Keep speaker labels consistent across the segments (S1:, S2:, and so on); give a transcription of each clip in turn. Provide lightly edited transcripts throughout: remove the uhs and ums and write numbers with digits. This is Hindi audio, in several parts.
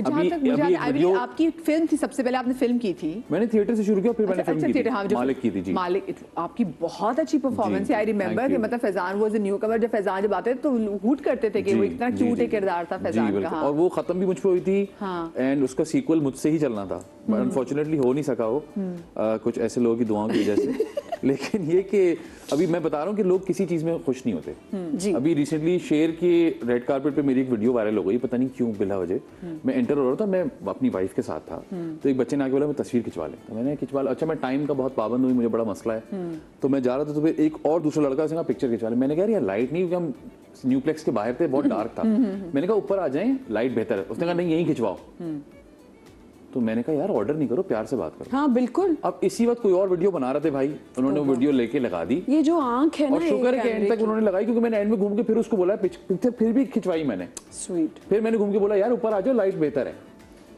S1: जहाँ तक मुझे आपकी फिल्म थी, सबसे पहले आपने फिल्म की थी,
S2: मैंने थिएटर से शुरू किया, फिर मैंने फिल्म की थी,
S1: हाँ,
S2: मालिक की थी जी।
S1: मालिक, आपकी बहुत अच्छी परफॉर्मेंस है। आई रिमेंबर कि मतलब फैजान वाज अ न्यू कमर, जब फैजान जब आते थे तो हूट करते थे कि वो इतना क्यूट एक किरदार था फैजान का।
S2: और वो खत्म भी मुझ पे हुई थी एंड उसका सीक्वल मुझसे ही चलना था, बट अनफॉर्चुनेटली हो नहीं सका वो कुछ ऐसे लोगों की दुआओं की वजह से। लेकिन ये कि अभी मैं बता रहा हूँ कि लोग किसी चीज में खुश नहीं होते। अभी रिसेंटली शेर के रेड कार्पेट पे मेरी एक वीडियो वायरल हो गई, पता नहीं क्यों बिला वजह। मैं एंटर हो रहा था, मैं अपनी वाइफ के साथ था, तो एक बच्चे ने आके बोला मैं तस्वीर खिंचवा ले, तो मैंने खिंचवा ला। अच्छा मैं टाइम का बहुत पाबंद हुई, मुझे बड़ा मसला है, तो मैं जा रहा था, तो फिर एक और दूसरा लड़का से पिक्चर खिंचवा ले। मैंने कहा यार लाइट नहीं, क्योंकि हम न्यूप्लेक्स के बाहर थे, बहुत डार्क था। मैंने कहा ऊपर आ जाएं, लाइट बेहतर है। उसने कहा नहीं यहीं खिंचवाओ। तो मैंने कहा यार ऑर्डर नहीं करो, प्यार से बात करो।
S1: हाँ बिल्कुल।
S2: अब इसी वक्त कोई और वीडियो बना रहे थे भाई, उन्होंने वो वीडियो लेके लगा दी।
S1: ये जो आंख है ना,
S2: और शुक्र है कि एंड तक उन्होंने लगाई, क्योंकि मैंने एंड में घूम के फिर उसको बोला पिक्चर फिर भी खिंचवाई मैंने।
S1: स्वीट।
S2: फिर मैंने घूम के बोला यार ऊपर आ जाओ, लाइट बेहतर है,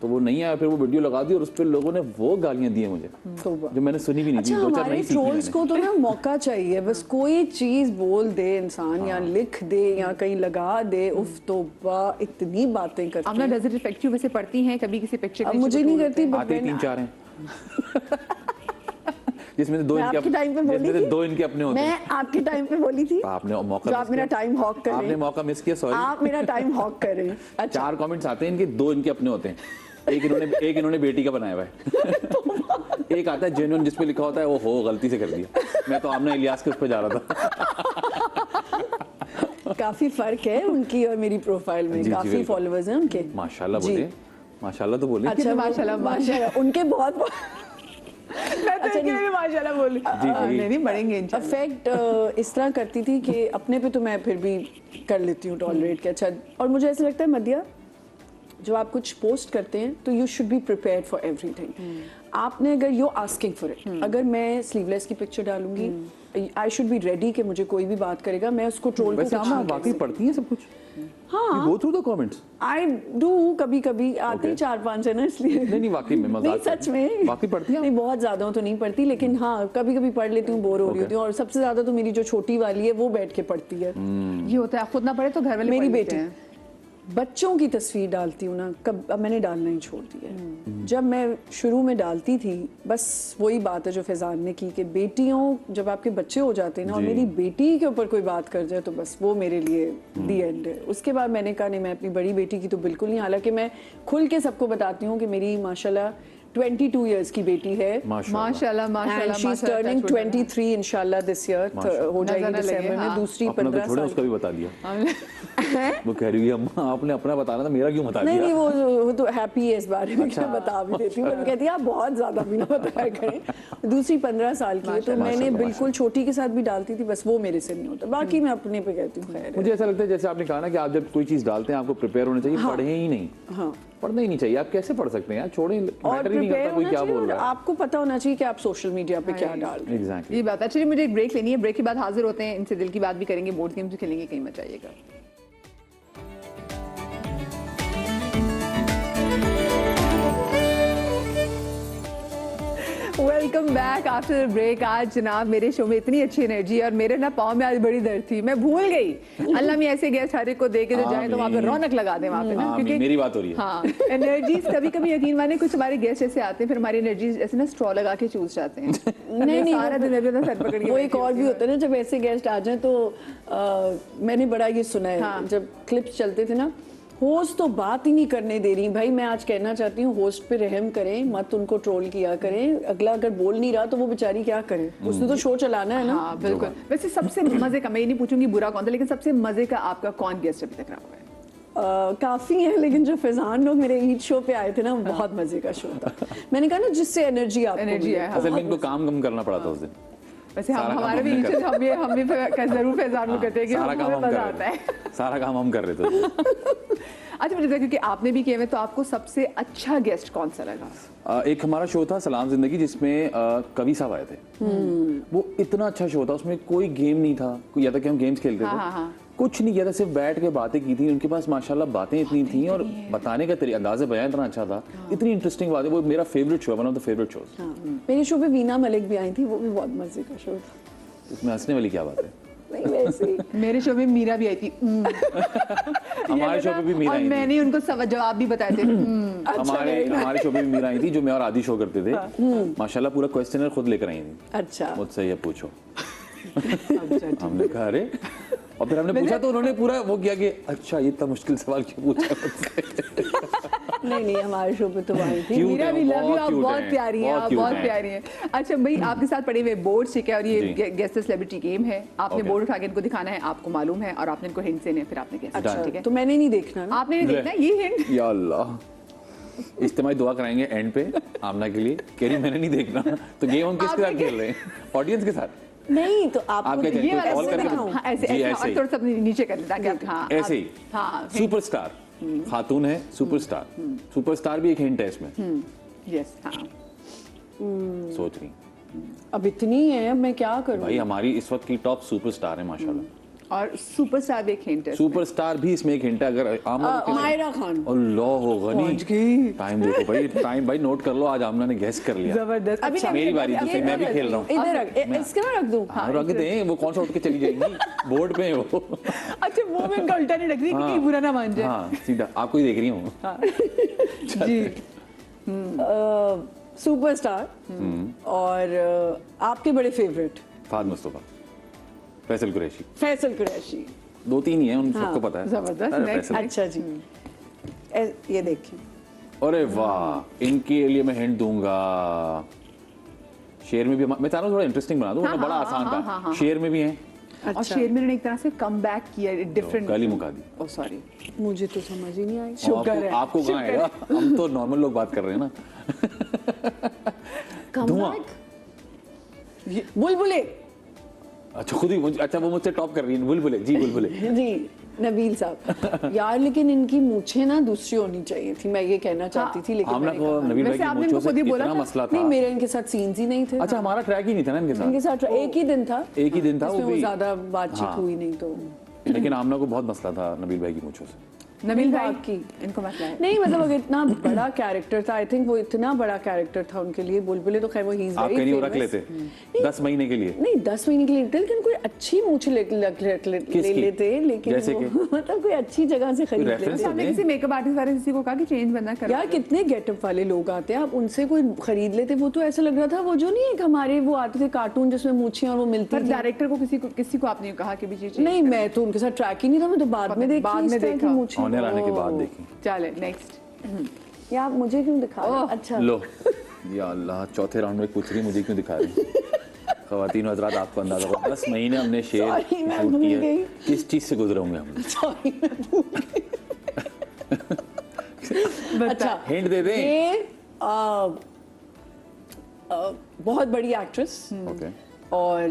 S2: तो वो नहीं आया। फिर वो वीडियो लगा दी और उस पर लोगों ने वो गालियां दी मुझे जो मैंने सुनी भी नहीं थी।
S3: अच्छा, हमारे ट्रोल्स को तो ना मौका चाहिए, बस कोई चीज बोल दे इंसान, या लिख दे या कहीं लगा दे, उफ तो इतनी बातें करते हैं।
S1: आपने डज इट इफेक्ट यू, वैसे पढ़ती हैं कभी किसी पिक्चर?
S3: अब मुझे नहीं करती,
S2: आते 3-4 हैं जिसमें दो इनके
S3: टाइम पे बोली थी,
S2: दो इनके अपने होते हैं।
S3: मैं आपके टाइम पे बोली थी,
S2: आपने मौका,
S3: आप मेरा टाइम हॉक कर रहे हैं।
S2: आपने मौका मिस किया, सॉरी।
S3: आप मेरा टाइम हॉक कर रहे हैं। अच्छा।
S2: 4 कमेंट्स आते हैं इनके, 2 इनके अपने होते हैं। एक इन्होंने बेटी का बनाया हुआ है। एक आता है जेन्युइन, जिसपे लिखा होता है वो हो गलती से कर दिया। मैं तो आमना इलियास के उस पर जा रहा था।
S3: काफी फर्क है उनकी और मेरी प्रोफाइल में, काफी फॉलोअर्स हैं उनके।
S2: माशाल्लाह बोले, माशाल्लाह तो बोले।
S3: अच्छा माशाल्लाह उनके बहुत
S1: अच्छा नहीं माशाल्लाह बोली। नहीं बढ़ेंगे।
S3: अफेक्ट इस तरह करती थी कि अपने पे तो मैं फिर भी कर लेती हूँ टॉलरेट के। अच्छा, और मुझे ऐसा लगता है मदिया, जब आप कुछ पोस्ट करते हैं तो you should be prepared for everything. आपने अगर यू आस्किंग फॉर इट, अगर मैं स्लीवलेस की पिक्चर डालूंगी, आई शुड बी रेडी कि मुझे कोई भी बात करेगा, मैं उसको ट्रोल को
S2: वाकई पढ़ती हैं सब कुछ।
S3: हाँ,
S2: go through the comments.
S3: I do, कभी कभी आते 4-5 है ना, इसलिए
S2: नहीं वाकई में मजाक
S3: नहीं, सच में
S2: वाकई पढ़ती हैं?
S3: नहीं, बहुत ज्यादा तो नहीं पढ़ती, लेकिन हाँ कभी कभी पढ़ लेती हूँ, बोर हो रही होती हूँ। और सबसे ज्यादा तो मेरी जो छोटी वाली है वो बैठ के पढ़ती है।
S1: ये होता है, खुद ना पढ़े तो घर वाले।
S3: मेरी बेटी बच्चों की तस्वीर डालती हूँ ना, अब मैंने डालना ही छोड़ दिया। जब मैं शुरू में डालती थी, बस वही बात है जो फैजान ने की कि बेटियों, जब आपके बच्चे हो जाते हैं ना, और मेरी बेटी के ऊपर कोई बात कर जाए तो बस वो मेरे लिए दी एंड है। उसके बाद मैंने कहा नहीं, मैं अपनी बड़ी बेटी की तो बिल्कुल नहीं, हालांकि मैं खुल के सबको बताती हूँ कि मेरी माशाल्लाह 22 इयर्स की बेटी है।
S1: माशाल्लाह माशाल्लाह।
S3: शी इज टर्निंग 23 इंशाल्लाह दिस ईयर, हो जाएगी दिसंबर में। दूसरी 15 साल।
S2: उसका भी बता दिया। वो कह रही है अम्मा आपने अपना बताना था, मेरा क्यों बता दिया?
S3: नहीं, वो तो हैप्पी है इस बारे में, मैं बता भी देती हूँ। कहती है आप बहुत ज्यादा भी ना बताया करें। दूसरी 15 साल की है, तो मैंने बिल्कुल छोटी के साथ भी डालती थी, बस वो मेरे से नहीं होता। बाकी मैं अपने पे कहती हूँ खैर।
S2: मुझे ऐसा लगता है जैसे आपने कहा ना कि आप जब कोई चीज डालते हैं आपको प्रिपेयर होना चाहिए, पढ़े ही नहीं।
S3: हाँ,
S2: पढ़ना ही नहीं चाहिए। आप कैसे पढ़ सकते हैं यार, छोड़ें, मैटर ही नहीं करता कोई क्या बोल रहा है।
S3: आपको पता होना चाहिए कि आप सोशल मीडिया पे क्या डाल रहे हैं।
S2: एग्जैक्टली,
S1: ये बात है। चलिए मुझे एक ब्रेक लेनी है, ब्रेक के बाद हाजिर होते हैं, इनसे दिल की बात भी करेंगे, बोर्ड गेम्स भी खेलेंगे, कहीं मत जाइएगा। Welcome back after break. आज जनाब मेरे शो में इतनी अच्छी एनर्जी और मेरे ना पाँव में आज बड़ी दर्द थी, मैं भूल गई। अल्लाह में ऐसे गेस्ट हर एक को दे के जो जाए तो वहाँ पे रौनक लगा दे वहाँ पे ना, क्योंकि
S2: मेरी बात हो रही है।
S1: हाँ, एनर्जीज कभी कभी यकीन माने कुछ हमारे गेस्ट ऐसे आते हैं, फिर हमारी एनर्जीज ऐसे ना स्ट्रॉ लगा के चूस जाते हैं।
S3: नहीं,
S1: सारा दिन अभी सर पकड़ के
S3: वो एक और भी होता है ना, जब ऐसे गेस्ट आ जाए तो मैंने बड़ा ये सुना है, जब क्लिप्स चलते थे ना, होस्ट तो बात ही नहीं करने दे रही। भाई मैं आज कहना चाहती हूँ, होस्ट पे रहम करें, मत उनको ट्रोल किया करें। अगला अगर बोल नहीं रहा तो वो बेचारी क्या करे, उसने तो शो चलाना है ना।
S1: हाँ बिल्कुल। वैसे सबसे मजे का, मैं ये नहीं पूछूंगी बुरा कौन था, लेकिन सबसे मजे का आपका कौन गेस्ट अभी तक रहा है?
S3: काफी है, लेकिन जो फैजान लोग मेरे ईद शो पे आए थे ना, बहुत मजे का शो था। मैंने कहा ना, जिससे एनर्जी
S1: है।
S2: असल में इनको काम कम करना पड़ा था उस दिन।
S1: वैसे हमारे भी हम भी जरूर फैजान को कहते हैं कि हमें मजा आता है।
S2: सारा काम हम कर रहे थे।
S1: अच्छा मुझे, क्योंकि आपने भी किए हुए, तो आपको सबसे अच्छा गेस्ट कौन सा लगा?
S2: एक हमारा शो था सलाम जिंदगी, जिसमें कवि साहब आए थे। वो इतना अच्छा शो था, उसमें कोई गेम नहीं था, या तक कि हम गेम्स खेलते थे, कुछ नहीं किया था, सिर्फ बैठ के बातें की थी। उनके पास माशाल्लाह बातें इतनी थी और बताने का अंदाज़े बयान इतना अच्छा था, इतनी इंटरेस्टिंग बातें। वो मेरा फेवरेट शो है, one of the favourite shows.
S3: मेरे शो पे वीना मलिक भी आई थी, वो भी बहुत मजे का शो था।
S2: इसमें हंसने वाली क्या बात है?
S3: नहीं वैसे
S1: मेरे शो में मीरा भी आई थी
S2: हमारे शो पे भी मीरा
S1: और
S2: आई थी।
S1: मैंने उनको जवाब भी बताए थे
S2: हमारे शो पे भी मीरा आई थी, जो मैं और आदि शो करते थे। माशाल्लाह पूरा क्वेश्चनर खुद लेकर आई थी,
S3: अच्छा
S2: मुझसे ये पूछो। हमने कहा अरे, और फिर हमने पूछा तो उन्होंने पूरा वो किया कि अच्छा ये इतना मुश्किल सवाल क्यों पूछा मुझसे।
S3: नहीं हमारे शो पे तो आई थी।
S2: Cute
S1: मीरा
S2: है,
S1: भी
S2: वो
S1: लव यू,
S2: बहुत
S1: आप
S2: cute
S1: बहुत
S2: हैं,
S1: प्यारी हैं,
S2: बहुत
S1: आप
S2: cute
S1: बहुत
S2: हैं।
S1: प्यारी हैं। अच्छा भाई, आपके साथ पड़े हुए बोर्ड ठीक है, और ये
S2: जी।
S1: गेस्ट सेलिब्रिटी गेम है, आपने
S2: Okay.
S1: बोर्ड उठा के इनको दिखाना है, आपको मालूम है, और आपने इनको हिंट देने हैं, फिर आपने गेस
S3: अच्छा
S1: ठीक है।
S3: तो मैंने नहीं देखना ना।
S1: आपने नहीं देखना ये हिंट।
S2: या अल्लाह, इज्तिमाई दुआ कराएंगे एंड पे आमना के लिए, कह रही मैंने नहीं देखना। तो गेम हम किसके साथ खेल रहे हैं? ऑडियंस के साथ।
S3: नहीं तो
S2: आप
S3: आपको
S2: क्या
S1: ये
S2: चाहिए?
S1: वाला
S2: कॉल करके
S3: दिखाऊं?
S1: हाँ, ऐसे
S2: जी,
S1: ऐसे
S2: ऐसे
S1: और
S2: ही।
S1: थोड़ा सा नीचे कर देता कि आप हाँ
S2: ऐसे ही।
S1: हाँ
S2: सुपरस्टार, खातून है, सुपरस्टार। सुपरस्टार भी एक हिंट है इसमें।
S1: यस हाँ
S2: सोच रही
S3: अब इतनी है, मैं क्या करूं?
S2: भाई, हमारी इस वक्त की टॉप सुपरस्टार है माशाल्लाह।
S1: और सुपरस्टार भी एक हिंट है।
S2: सुपरस्टार भी इसमें एक हिंट है। अगर आमना को कैसे-
S3: मायरा खान।
S2: अल्लाह हो
S1: पहुंच
S2: गनी,
S1: गई।
S2: टाइम देखो भाई, टाइम भाई नोट कर लो, आज आमना ने गैस कर लिया।
S1: जबरदस्त।
S3: अभी
S1: अच्छा,
S2: मेरी बारी, दूसरी मैं भी खेल रहा हूँ।
S3: इधर रख, इसके में रख दूं।
S2: हाँ रख दे, वो कौन सा उठ के चली जाएगी, बोर्ड पे है वो।
S1: अच्छा वो मैं इनका उल्टा नहीं रख रही कि कहीं बुरा ना मान जाए।
S2: हाँ सीधा आपको ही देख रही हूँ।
S1: जी
S3: सुपरस्टार और आपके बड़े फेवरेट
S2: फाद मुस्तफा, फैसल कुरैशी,
S3: फैसल कुरैशी।
S2: दो तीन ही हैं, उन सबको पता है।
S1: जबरदस्त,
S2: अरे
S1: next।
S2: फैसल।
S3: अच्छा जी, ये देखिए।
S2: अरे वाह, इनके लिए मैं हिंट दूंगा। शेर में भी मैं चाह रहा हूँ थोड़ा इंटरेस्टिंग बना दूं, वरना बड़ा आसान था। शेर में भी हैं,
S1: और शेर में ने एक तरह से कम बैक किया डिफरेंट।
S2: गाली मुका दी।
S1: ओह सॉरी,
S3: मुझे तो समझ ही नहीं आई।
S1: शुक्र है।
S2: आपको कहाँ आएगा, हम तो नॉर्मल लोग बात कर रहे हैं ना। धुआं।
S3: बुलबुले।
S2: अच्छा खुद ही अच्छा वो मुझसे टॉप कर रही है, बुलबुले जी, बुलबुले।
S3: जी नबील साहब। यार लेकिन इनकी मूछें ना दूसरी होनी चाहिए थी, मैं ये कहना चाहती थी, लेकिन
S2: आमना
S3: मैंने
S2: को
S3: कहा
S2: नबील भाई
S1: वैसे
S2: की
S1: आपने
S2: मूंछों
S1: इनको
S2: से
S1: खुद ही बोला
S2: इतना
S1: था।
S2: मसला
S3: नहीं,
S2: था।
S3: मेरे इनके साथ सीन्स ही नहीं थे।
S2: अच्छा हमारा ट्रैक ही नहीं था ना इनके
S3: इनके
S2: साथ,
S3: साथ एक ही दिन था,
S2: एक ही दिन था वो
S3: इसमें वो
S2: भी।
S3: ज्यादा बातचीत
S2: हाँ।
S3: हुई नहीं तो।
S2: लेकिन आमना को बहुत मसला था नबील भाई की मूंछों से।
S1: नबील भाई
S3: की
S1: इनको मसला है।
S3: नहीं, मतलब अगर इतना बड़ा कैरेक्टर था, आई थिंक वो इतना बड़ा कैरेक्टर था उनके लिए। बुलबुले तो खैर वो ही इज
S2: आप
S3: वेरी
S2: कहीं वो रख
S3: फेमस।
S2: लेते 10 महीने के लिए।
S3: नहीं 10 महीने के लिए लेकिन कोई अच्छी मूछ ले
S2: किसकी?
S3: लेते, लेकिन
S2: जैसे
S3: वो
S2: कि?
S3: मतलब कोई अच्छी जगह से खरीद
S2: reference
S3: लेते।
S2: तो
S1: आपने
S2: दें।
S1: किसी मेकअप आर्टिस्ट वाले किसी को कहा कि चेंज बनना कर
S3: यार कितने गेटअप वाले लोग आते हैं, आप उनसे कोई खरीद लेते। वो तो ऐसा लग रहा था वो जो नहीं एक हमारे वो आते थे कार्टून जिसमें मूछें और वो मिलती
S1: पर
S3: थी।
S1: डायरेक्टर को किसी को आपने कहा कि भी चीज
S3: नहीं, मैं तो उनके साथ ट्रैक ही नहीं था, मैं तो बाद में देखी
S1: बाद
S3: इस
S1: में
S3: तरह की
S1: देखा।
S3: मूछें।
S2: ऑनर आने के बाद
S3: ओह।
S2: देखी।
S1: चले नेक्स्ट।
S3: या आप मुझे क्यों दिखा रहे हैं?
S1: ओह।
S3: अच्छा
S2: लो या अल्लाह, चौथे राउंड में पूछ रही मुझे क्यों दिखा रही। खवातीन हजरात आपको अंदाजा होगा, 10 महीने हमने शेर
S3: Sorry, मैं
S2: शूट
S3: भूल
S2: किए,
S3: गई।
S2: किस चीज से गुजरे होंगे हम।
S3: सॉरी मैं भूल गई। अच्छा
S2: हिंट दे दें।
S3: ये बहुत बड़ी एक्ट्रेस
S2: ओके,
S3: और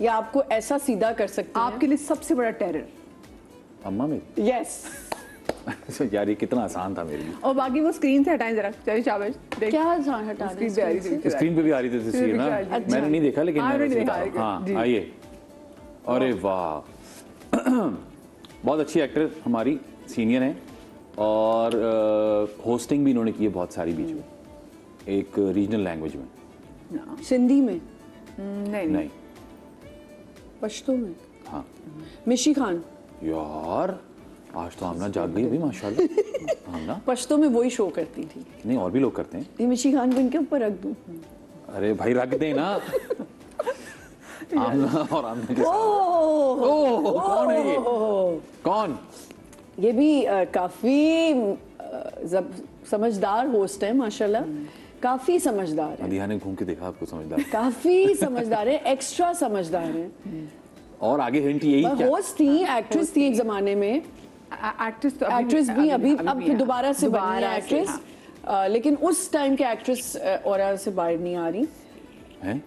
S3: ये आपको ऐसा सीधा कर सकती है।
S1: आपके लिए सबसे बड़ा टेरर।
S2: अम्मा मेरी।
S3: यस।
S2: यार ये कितना आसान था मेरे लिए।
S1: और बाकी वो स्क्रीन से हटाएं जरा, चलिए शाबाश देख।
S3: क्या हटा
S1: स्क्रीन पे आ रही थी।
S2: स्क्रीन पे भी आ रही थी तस्वीर ना,
S1: अच्छा।
S2: मैंने नहीं देखा लेकिन
S1: हाँ,
S2: मैं
S1: मैंने
S2: वैसे
S1: देखा
S2: बता रहा हूँ।
S1: जी।
S2: हाँ आइए। अरे वाह, बहुत अच्छी एक्टर हमारी सीनियर हैं, और होस्टिंग भी इन्होंने की है बहुत सारी बीच में, एक रीजनल लैंग्वेज में।
S3: सिंधी में,
S1: नहीं
S2: नहीं,
S3: पश्तो में।
S2: हाँ
S3: मिशी खान।
S2: यार आज तो आमना जाग गई अभी माशाल्लाह। आमना
S3: पश्तो में वही शो करती थी।
S2: नहीं, और भी लोग करते हैं।
S3: ये मिशी खान को इनके ऊपर रख दूं।
S2: अरे भाई रख दे ना। आमना और आमना के साथ।
S3: ओह,
S2: ओह कौन है ये, कौन?
S3: ये भी काफी समझदार होस्ट है माशाल्लाह, काफी समझदार है,
S2: मदिहा ने घूम के देखा आपको, समझदार।
S3: काफी समझदार है, एक्स्ट्रा समझदार है।
S2: और आगे हिंट यही क्या?
S3: होस्ट थी, एक्ट्रेस थी एक जमाने में।
S1: एक्ट्रेस तो
S3: एक्ट्रेस भी अभी अब
S1: भी है।
S3: दोबारा से बनी है
S1: दोबारा से,
S3: एक्ट्रेस,
S1: हाँ।
S3: लेकिन उस टाइम के एक्ट्रेस और से बाहर नहीं आ रही।
S2: हैं?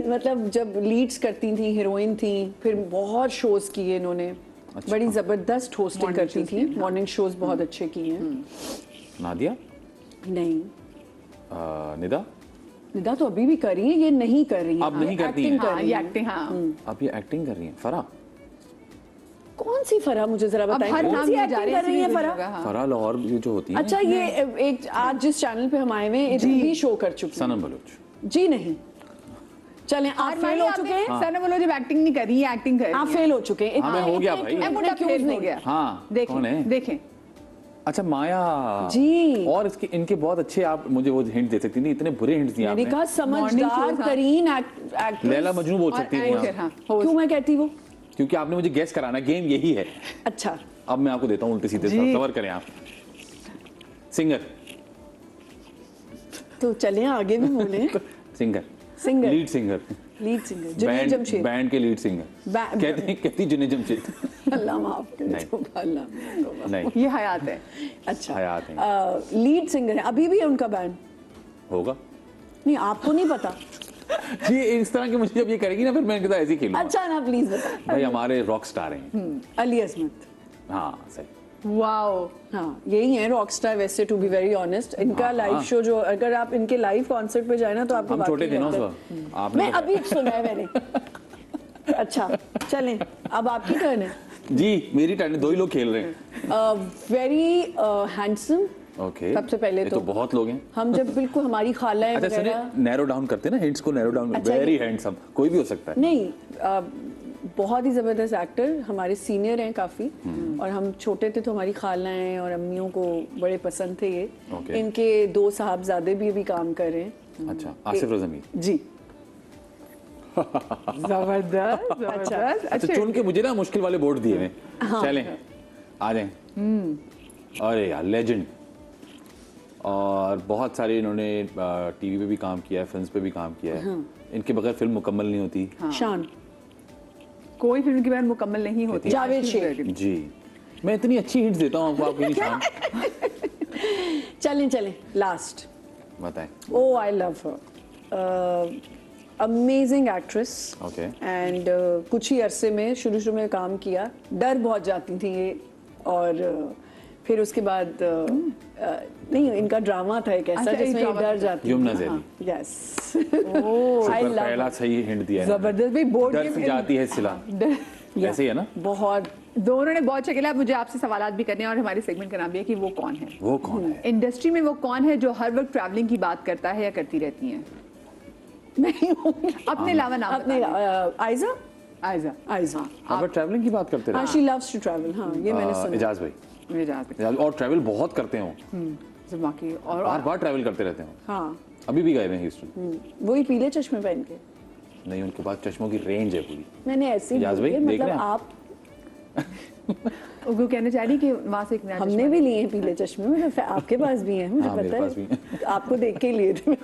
S3: मतलब जब लीड्स करती थी, हीरोइन थी, फिर बहुत शोज किए इन्होंने।
S2: अच्छा।
S3: बड़ी जबरदस्त होस्टिंग
S1: Morning
S3: करती
S1: shows
S3: थी,
S1: किए, हाँ।
S3: मॉर्निंग शोज बहुत अच्छे किए हैं।
S2: नादिया?
S3: नहीं,
S2: निदा?
S3: निदा तो अभी भी कर रही है, ये नहीं कर रही है।
S2: अब नहीं करती
S3: एक्टिंग
S2: हैं।
S3: कर
S1: हाँ
S3: रही
S1: ये
S3: है।
S1: एक्टिंग हाँ।
S2: अब ये एक्टिंग कर रही हैं। फरा?
S3: कौन सी फरा, मुझे जरा
S1: अब
S3: बताइए,
S1: हर
S3: कौन
S1: नाम
S3: सी
S1: लिया
S3: एक्टिंग
S1: जा रहा
S3: कर रही है फरा?
S1: है।
S2: फरा लाहौर ये जो होती है।
S3: अच्छा, ये एक आज जिस चैनल पे हम आए हुए हैं, भी शो कर चुकी
S2: सनम बलोच।
S3: हैं। जी नहीं, चलें आप फेल हो चुके हैं,
S1: सर ने बोला जब एक्टिंग नहीं करी है एक्टिंग कर
S3: आप फेल हो चुके हैं।
S2: हाँ, मैं हो गया भाई।
S1: मुझे फेल हो गया।
S2: हाँ,
S1: देखें
S2: कौन है?
S1: देखें
S2: अच्छा माया
S3: जी।
S2: और इसके इनके बहुत अच्छे, आप मुझे वो हिंट दे सकती थी, इतने बुरे हिंट्स दिए
S3: मैंने
S2: आपने।
S3: कहा समझदार तरीन एक्ट्रेस।
S2: लैला मजनू बोल सकती थी आप।
S1: हाँ,
S3: क्यों मैं कहती वो?
S2: क्योंकि आपने मुझे गेस कराना, गेम यही है।
S3: अच्छा
S2: अब मैं आपको देता हूँ उल्टे सीधे,
S1: जी।
S2: कवर करें आप। सिंगर।
S3: तो चलें आगे भी बोले।
S2: Singer.
S3: Singer.
S2: Lead singer.
S3: Lead singer Junaid Jamshed.
S2: Band के लीड सिंगर। कहती जुनैद जमशेद।
S3: अल्लाह माफ करे तो अल्लाह।
S2: नहीं,
S1: ये हयात है।
S3: अच्छा
S2: हयात है।
S3: लीड सिंगर है, अभी भी है उनका बैंड?
S2: होगा।
S3: नहीं आपको नहीं पता?
S2: ये इस तरह के मुझे जब ये करेगी ना, फिर मैं इनके साथ ऐसे ही खेलूंगा।
S3: अच्छा ना प्लीज बता।
S2: भाई हमारे रॉक स्टार हैं।
S3: अली अजमत।
S2: हाँ सही।
S1: वाओ
S3: हाँ यही है रॉक स्टार वैसे, टू बी वेरी ऑनेस्ट। इनका लाइव शो जो, अगर आप इनके लाइव कॉन्सर्ट पे जाए ना तो आपको
S2: हम छोटे
S3: वाकई
S2: थे ना उस
S3: लगता
S2: वक्त।
S3: है।
S2: आपने
S3: मैं
S2: तो-
S3: अभी सुना है मैंने। अच्छा चलें अब आपकी टर्न है।
S2: जी मेरी टर्न है, दो ही लोग खेल रहे हैं।
S3: Very handsome.
S2: ओके।
S3: सबसे पहले
S2: ये
S3: तो
S2: बहुत लोग हैं।
S3: हम जब बिल्कुल हमारी खालाएं
S2: अच्छा सुनिए,
S3: वगैरह।
S2: नैरो डाउन करते हैं ना, हिंट्स को नैरो डाउन।
S3: अच्छा,
S2: वेरी
S3: ये-
S2: हैंडसम, कोई भी हो सकता है।
S3: नहीं बहुत ही ज़बरदस्त एक्टर, हमारे सीनियर हैं काफ़ी, और हम छोटे थे तो हमारी खालाएं और अम्मियों को बड़े पसंद थे ये।
S2: Okay.
S3: इनके दो साहबजादे भी अभी काम कर रहे हैं।
S2: अच्छा, आसिफ रज़मी।
S3: जी
S1: जबरदस्त जबरदस्त।
S2: अच्छा चुन के मुझे ना मुश्किल वाले बोर्ड दिए हैं। चलें आ जाएं। अरे यार लेजेंड, और बहुत सारे इन्होंने टीवी पे भी काम किया है, फिल्म्स पे भी काम किया है। इनके बगैर फिल्म मुकम्मल नहीं होती।
S3: शान।
S1: कोई फिल्म की बार मुकम्मल नहीं होती।
S3: जावेद शेख।
S2: जी मैं इतनी अच्छी हिंट्स देता हूँ आपको, आपकी निशान।
S3: चलें चलें लास्ट।
S2: बताएं।
S3: Oh I love her, amazing actress.
S2: Okay.
S3: And कुछ ही अरसे में शुरू में काम किया, डर बहुत जाती थी ये, और फिर उसके बाद नहीं इनका ड्रामा था एक ऐसा
S1: अच्छा, एक
S3: जिसमें ये
S1: ड्रामा
S3: डर
S1: था।
S3: जाती
S2: Yamuna Zaidi.
S3: Yes
S2: I
S3: love
S2: पहला सही हिंट दिया है।
S1: जबरदस्त भाई। बोर्ड
S2: डर से जाती है सिला, ऐसे ही है ना।
S3: बहुत।
S1: दोनों ने बहुत अच्छा खेला। मुझे आपसे सवालात भी करने हैं, और हमारे सेगमेंट का नाम भी है कि वो कौन है।
S2: वो कौन है?
S1: इंडस्ट्री में वो कौन है जो हर वक्त ट्रैवलिंग की बात करता है या करती रहती हैं?
S3: नहीं
S1: अपने अलावा नाम
S3: अपने आयजा।
S1: आयजा।
S3: आयजा
S2: अब ट्रैवलिंग की बात करते
S3: हाँ,
S2: रहे।
S3: She loves to travel. हाँ ये मैंने सुना।
S2: इजाज भाई।
S1: मेरे जाते
S2: इजाज, और ट्रैवल बहुत करते हो,
S1: बाकी और
S2: बार बार ट्रैवल करते रहते हो।
S3: हाँ
S2: अभी भी गए हैं ह्यूस्टन।
S3: वही पीले चश्मे पहन के।
S2: नहीं, उनके पास चश्मों की रेंज है पूरी।
S3: मैंने ऐसे ही
S2: इजाज
S3: बोली
S2: भाई,
S3: है,
S2: देख
S3: मतलब
S2: रहे हैं?
S3: आप
S1: वो कहना चाह रही कि वहां से एक नया
S3: हमने
S1: चश्मा-
S3: भी लिए हैं पीले चश्मे, मतलब आपके पास भी हैं, मुझे
S2: हाँ, मेरे
S3: पता
S2: पास भी
S3: है। आपको देख के ही लिए थे।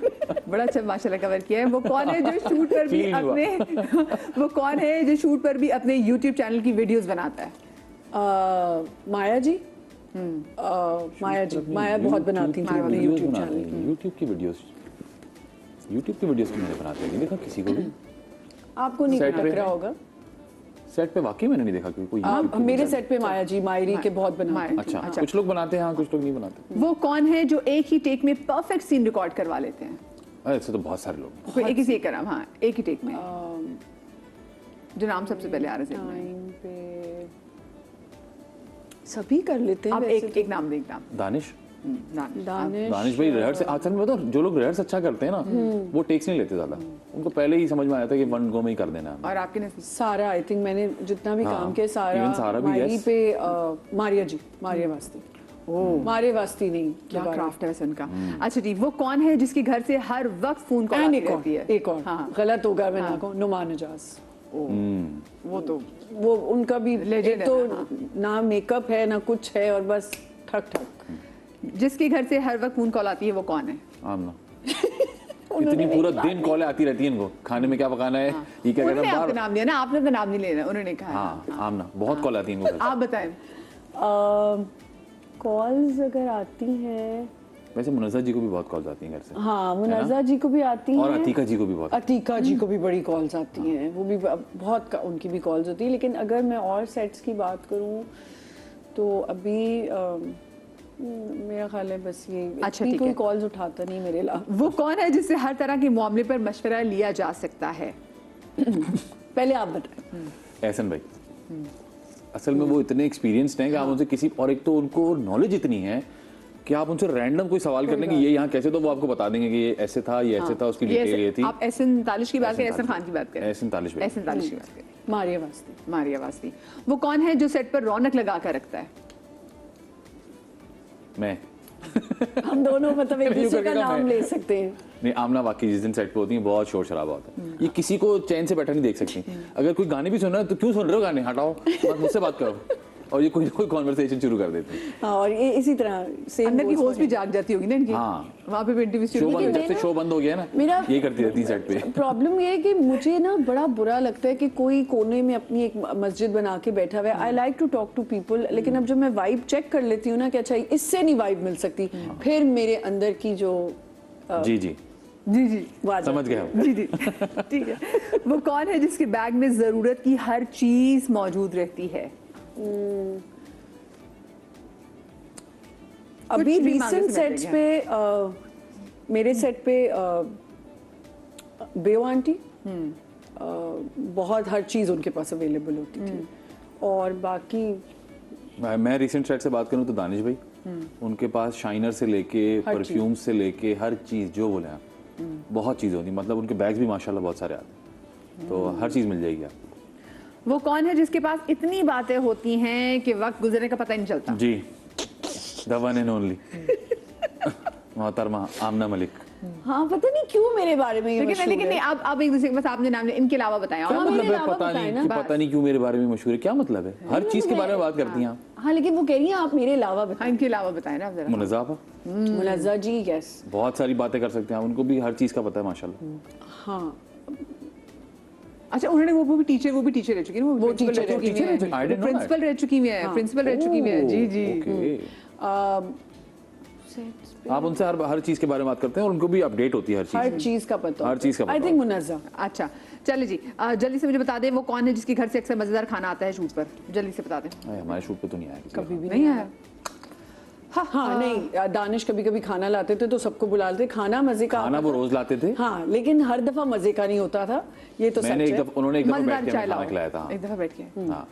S1: बड़ा अच्छा माशाल्लाह कवर किया है। वो कौन है जो शूट पर भी
S2: Feel हुआ।
S1: अपने वो कौन है जो शूट पर भी अपने YouTube चैनल की वीडियोस बनाता है?
S3: माया जी। माया जी, माया बहुत बनाती थी अपने YouTube चैनल।
S2: यूट्यूब की वीडियोस, यूट्यूब की वीडियोस मैंने बनाते नहीं देखा किसी को भी।
S3: आपको नहीं
S2: Set
S3: लग
S2: पे
S3: रहा
S2: है?
S3: होगा।
S2: सेट पे वाकई मैंने नहीं देखा कोई YouTube की
S3: मेरे
S2: वीडियो।
S3: सेट पे माया जी, मायरी के बहुत बनाती थी।
S2: अच्छा, कुछ लोग बनाते हैं, हाँ कुछ लोग नहीं बनाते।
S1: वो कौन है जो एक ही टेक में परफेक्ट सीन रिकॉर्ड करवा लेते हैं?
S2: ऐसे तो बहुत सारे लोग।
S1: कोई एक ही से करा, हाँ एक ही टेक में, जो नाम सबसे पहले आ रहा है
S3: टाइम पे सभी कर लेते हैं
S1: आप
S3: वैसे
S1: एक नाम दे, एक नाम।
S2: दानिश।
S3: दानिश।
S2: दानिश भाई रिहर्स असल में बताओ, जो लोग रिहर्स अच्छा करते हैं ना वो टेक्स नहीं लेते ज्यादा, उनको पहले ही समझ में आया था कि वन गो में ही कर देना है।
S1: और आपके नसीब
S3: सारा, आई थिंक मैंने जितना भी
S2: हाँ,
S3: काम किया
S2: even सारा
S3: सारा
S2: भी,
S3: मायरी
S2: yes.
S3: पे मारिया जी, मारिया वास्ती। मारिया वास्ती नहीं,
S1: क्या
S3: दोबारा।
S1: क्राफ्ट है वैसे उनका। अच्छा जी, वो कौन है जिसके घर से हर वक्त फोन कॉल
S3: एंड
S1: आती रहती है?
S3: एक और
S1: हाँ,
S3: गलत होगा मैं ना कहूँ, नुमान एजाज।
S1: वो तो
S3: वो उनका भी
S1: Legend
S3: एक
S1: है
S3: तो
S1: ना,
S3: ना मेकअप है ना कुछ है, और बस ठक ठक।
S1: जिसके घर से हर वक्त फोन कॉल आती है वो कौन है?
S2: आमना। इतनी पूरा दिन कॉलें आती रहती है इनको, खाने में क्या पकाना है, ये क्या
S1: उन्होंने
S2: करना
S1: आपका
S2: है।
S1: नाम लिया ना, आपने तो नाम नहीं लेना, उन्होंने कहा।
S2: हाँ आमना, बहुत कॉल आती है इनको।
S1: आप बताएं।
S3: कॉल्स अगर आती हैं,
S2: वैसे मुनज़्ज़ा जी को भी बहुत कॉल्स आती हैं घर से।
S3: हाँ मुनज़्ज़ा जी को भी आती
S2: और
S3: हैं,
S2: अतीका जी को भी बहुत।
S3: अतीका जी को भी बड़ी कॉल्स आती हैं, वो भी बहुत उनकी भी कॉल्स होती है। लेकिन अगर मैं और सेट्स की बात करूं तो अभी मेरा ख्याल है बस ये,
S1: अच्छा,
S3: इतनी
S1: ठीक
S3: कोई
S1: है।
S3: कॉल्स उठाता नहीं मेरे अलावा।
S1: वो कौन है जिससे हर तरह के मामले पर मशवरा लिया जा सकता है?
S3: पहले आप बताएं।
S2: एहसन भाई, असल में वो इतने एक्सपीरियंस्ड हैं कि आप उनसे किसी, और एक तो उनको नॉलेज इतनी है कि आप उनसे रैंडम कोई सवाल कर लें कि ये यहाँ कैसे, तो वो आपको बता देंगे कि ये ऐसे था, ये ऐसे था, उसकी डिटेल ये थी।
S1: आप एहसन तालिश की बात करें, एहसन खान की बात करें,
S2: एहसन तालिश भाई।
S1: एहसन तालिश की बात करें,
S3: मारिया वास्ती।
S1: मारिया वास्ती। वो कौन है जो सेट पर रौनक लगा कर रखता है?
S2: मैं
S3: हम दोनों मतलब एक दूसरे का
S2: करेगा
S3: नाम
S2: मैं।
S3: ले सकते हैं।
S2: नहीं, आमना वाकई जिस दिन सेट पे होती है बहुत शोर शराबा होता है, ये किसी को चैन से बैठा नहीं देख सकती। अगर कोई गाने भी सुन रहा है तो क्यों सुन रहे हो गाने, हटाओ, बस मुझसे बात करो, और ये कोई ना कोई कॉन्वर्सेशन शुरू कर देते हैं।
S3: हाँ, और ये इसी तरह सेम
S1: अंदर की होश भी जाग जाती होगी ना इनकी।
S2: हाँ।
S1: वहाँ पे भी इंटरव्यू
S2: शो
S1: शुरू
S2: बंद,
S1: होगी।
S2: जब से शो बंद हो गया ना,
S3: मेरा
S2: ये करती रहती है सेट पे।
S3: प्रॉब्लम ये है कि मुझे ना बड़ा बुरा लगता है कि कोई कोने में अपनी एक मस्जिद बना के बैठा हुआ है। I like to talk to people, लेकिन अब जब मैं वाइब चेक कर लेती हूँ ना कि अच्छा इससे नहीं वाइब मिल सकती, फिर मेरे अंदर की जो
S2: जी जी
S1: जी जी
S3: वो आ
S2: समझ
S3: जाती है।
S2: गया।
S1: जी जी ठीक है। वो कौन है जिसके बैग में जरूरत की हर चीज मौजूद रहती है?
S3: अभी
S1: भी मांगे
S3: रिसेंट
S1: से बैठे
S3: सेट्स पे मेरे सेट पे बेओ आंटी बहुत हर चीज उनके पास अवेलेबल होती थी, और बाकी
S2: मैं रिसेंट सेट से बात करूं तो दानिश भाई, उनके पास शाइनर से लेके परफ्यूम से लेके हर चीज जो बोले आप, बहुत चीजें होती, मतलब उनके बैग्स भी माशाल्लाह बहुत सारे आते हैं, तो हर चीज मिल जाएगी आपको।
S1: वो कौन है जिसके पास इतनी बातें होती हैं कि वक्त गुजरने का पता ही नहीं चलता?
S2: जी, द वन एंड ओनली मोहतरमा आमना मलिक।
S3: हाँ, पता नहीं क्यों मेरे बारे में ये
S1: लेकिन
S3: मशहूर
S1: लेकिन
S3: है।
S1: नहीं, आप एक दूसरे के पास आपने नाम लिया, इनके अलावा बताएं।
S2: क्या
S1: और
S2: मतलब
S3: मेरे
S2: है,
S3: अलावा
S2: पता
S3: बताएं
S2: नहीं
S3: ना,
S2: कि
S3: बस।
S2: पता नहीं क्यों मेरे बारे में मशहूर है, क्या मतलब है? हर चीज के बारे में बात करती हैं आप।
S3: हाँ, लेकिन वो कह रही हैं आप मेरे अलावा
S1: हाँ,
S3: बताएं।
S1: इनके अलावा बताएं ना आप जरा।
S2: मुनज़्ज़ा
S3: मुनज़्ज़ा जी, यस।
S2: बहुत सारी बातें कर सकते हैं आप, उनको भी हर चीज का पता है माशाल्लाह।
S3: हाँ,
S1: अच्छा, उन्होंने वो भी टीचर रह चुकी है ना, वो
S3: teacher
S1: प्रिंसिपल
S3: रह चुकी
S2: हैं। I didn't know that.
S1: Principal रह चुकी है, प्रिंसिपल रह चुकी है। जी जी
S2: ओके। आप उनसे हर चीज के बारे में बात करते हैं और उनको भी अपडेट होती है हर
S3: हर
S2: चीज।
S3: चीज का पता।
S2: हर चीज का
S3: आई
S2: पता
S3: थिंक मुनज़्ज़ा।
S1: अच्छा चलिए जी, जल्दी से मुझे बता दें वो कौन है जिसके घर से अक्सर मजेदार खाना आता है शूट पर? जल्दी से बता दें।
S2: हमारे शूट पे तो नहीं आया किसी
S3: कभी भी
S1: नहीं आया?
S3: हाँ, नहीं, दानिश कभी कभी खाना लाते थे तो सबको बुला लेते, खाना मजे का
S2: खाना
S3: आता
S2: वो
S3: था।
S2: रोज लाते थे।
S3: हाँ, लेकिन हर दफा मजे का नहीं होता था, ये तो सच
S2: मैंने एक
S3: है।
S2: दफा उन्होंने एक दफा
S1: मजेदार
S2: बैठ के
S1: चाय
S2: हमें खाना
S1: लाओ,
S2: खिलाया था।
S1: एक दफा बैठ के।
S2: हाँ,